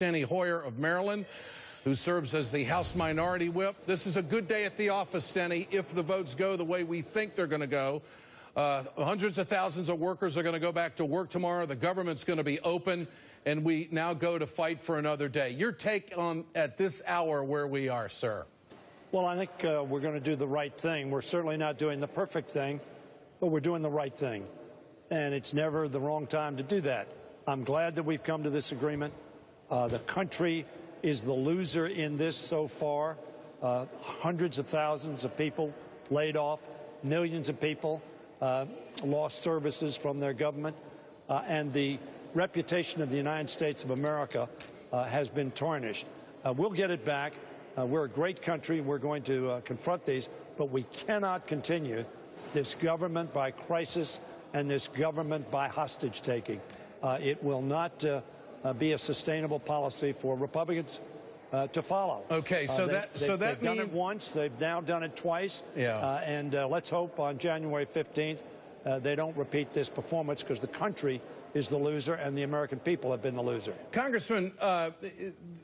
Steny Hoyer of Maryland, who serves as the House Minority Whip. This is a good day at the office, Steny, if the votes go the way we think they're going to go. Hundreds of thousands of workers are going to go back to work tomorrow. The government's going to be open, and we now go to fight for another day. Your take on, at this hour, where we are, sir? Well, I think we're going to do the right thing. We're certainly not doing the perfect thing, but we're doing the right thing. And it's never the wrong time to do that. I'm glad that we've come to this agreement. The country is the loser in this so far. Hundreds of thousands of people laid off, millions of people lost services from their government, and the reputation of the United States of America has been tarnished. We'll get it back. We're a great country. We're going to confront these, but we cannot continue this government by crisis and this government by hostage taking. It will not be a sustainable policy for Republicans to follow. Okay, so they've done it once. They've now done it twice. Yeah. And let's hope on January 15th they don't repeat this performance, because the country is the loser and the American people have been the loser. Congressman,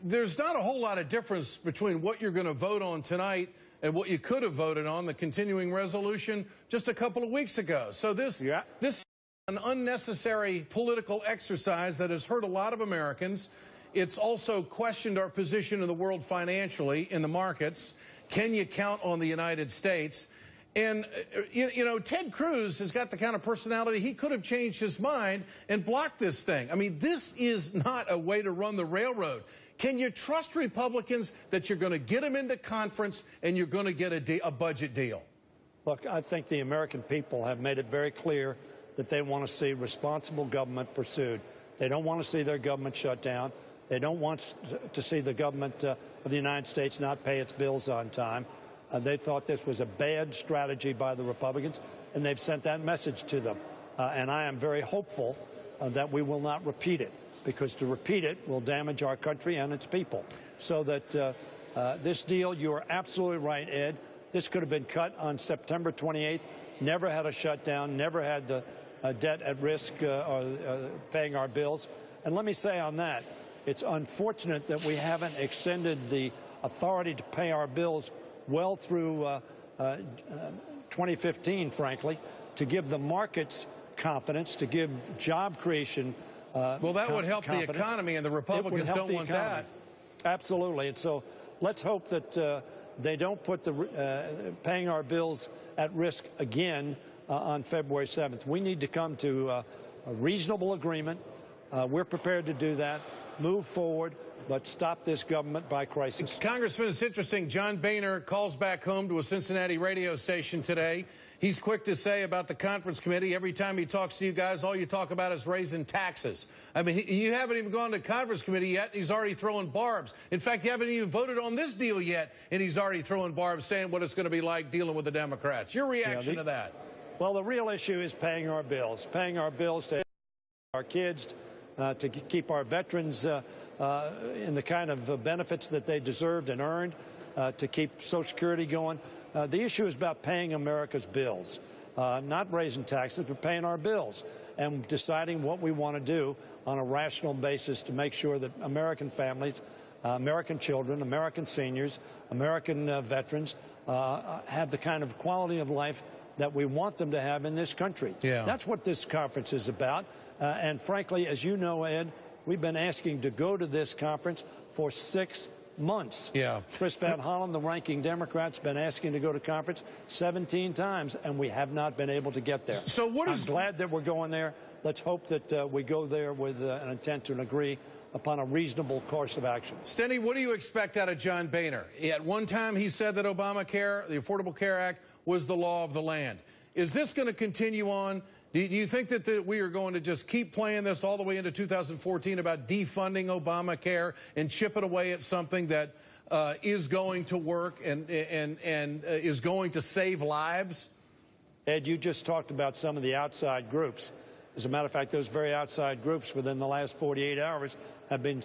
there's not a whole lot of difference between what you're going to vote on tonight and what you could have voted on, the continuing resolution, just a couple of weeks ago. So this is an unnecessary political exercise that has hurt a lot of Americans. It's also questioned our position in the world financially, in the markets. Can you count on the United States? And, you know, Ted Cruz has got the kind of personality, he could have changed his mind and blocked this thing. I mean, this is not a way to run the railroad. Can you trust Republicans that you're going to get them into conference and you're going to get a budget deal? Look, I think the American people have made it very clear that they want to see responsible government pursued. They don't want to see their government shut down. They don't want to see the government of the United States not pay its bills on time. They thought this was a bad strategy by the Republicans, and they've sent that message to them. And I am very hopeful that we will not repeat it, because to repeat it will damage our country and its people. So that this deal, you are absolutely right, Ed, this could have been cut on September 28th, never had a shutdown, never had the debt at risk or paying our bills. And let me say on that, it's unfortunate that we haven't extended the authority to pay our bills well through 2015, frankly, to give the markets confidence, to give job creation well, that would help the economy, and the Republicans don't want that. Absolutely. And so let's hope that they don't put paying our bills at risk again on February 7th. We need to come to a reasonable agreement. We're prepared to do that. Move forward, but stop this government by crisis. Congressman, it's interesting. John Boehner calls back home to a Cincinnati radio station today. He's quick to say about the conference committee, every time he talks to you guys, all you talk about is raising taxes. I mean, you haven't even gone to conference committee yet, and he's already throwing barbs. In fact, you haven't even voted on this deal yet, and he's already throwing barbs, saying what it's going to be like dealing with the Democrats. Your reaction to that? Well, the real issue is paying our bills to our kids, to keep our veterans in the kind of benefits that they deserved and earned, to keep Social Security going. The issue is about paying America's bills, not raising taxes, but paying our bills and deciding what we want to do on a rational basis to make sure that American families, American children, American seniors, American veterans have the kind of quality of life that we want them to have in this country. Yeah. That's what this conference is about. And frankly, as you know, Ed, we've been asking to go to this conference for 6 months. Yeah. Chris Van Hollen, the ranking Democrat, has been asking to go to conference 17 times, and we have not been able to get there. So I'm glad that we're going there. Let's hope that we go there with an intent to agree upon a reasonable course of action. Steny, what do you expect out of John Boehner? At one time, he said that Obamacare, the Affordable Care Act, was the law of the land. Is this going to continue on? Do you think that we are going to just keep playing this all the way into 2014 about defunding Obamacare and chipping away at something that is going to work and is going to save lives? Ed, you just talked about some of the outside groups. As a matter of fact, those very outside groups within the last 48 hours have been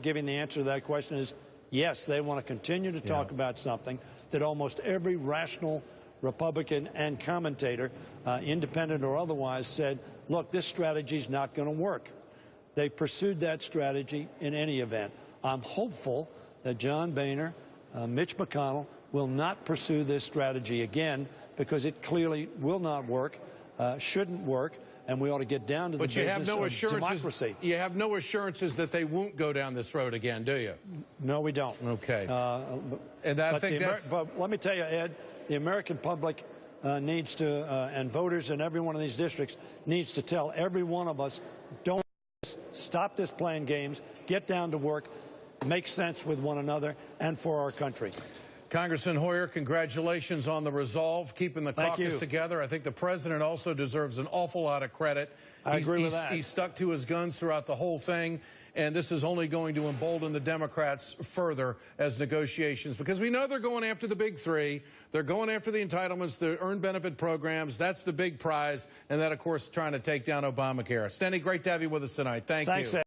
giving the answer to that question is yes, they want to continue to talk about something that almost every rational Republican and commentator, independent or otherwise, said, look, this strategy is not going to work. they pursued that strategy in any event. I'm hopeful that John Boehner, Mitch McConnell, will not pursue this strategy again, because it clearly will not work, shouldn't work, and we ought to get down to the business of democracy. You have no assurances that they won't go down this road again, do you? No, we don't. Okay. But let me tell you, Ed, the American public needs to, and voters in every one of these districts, needs to tell every one of us, don't stop this playing games, get down to work, make sense with one another and for our country. Congressman Hoyer, congratulations on the resolve, keeping the caucus together. I think the president also deserves an awful lot of credit. I agree with that. He stuck to his guns throughout the whole thing, and this is only going to embolden the Democrats further as negotiations, because we know they're going after the big three. They're going after the entitlements, the earned benefit programs. That's the big prize, and that, of course, trying to take down Obamacare. Stanley, great to have you with us tonight. Thank you.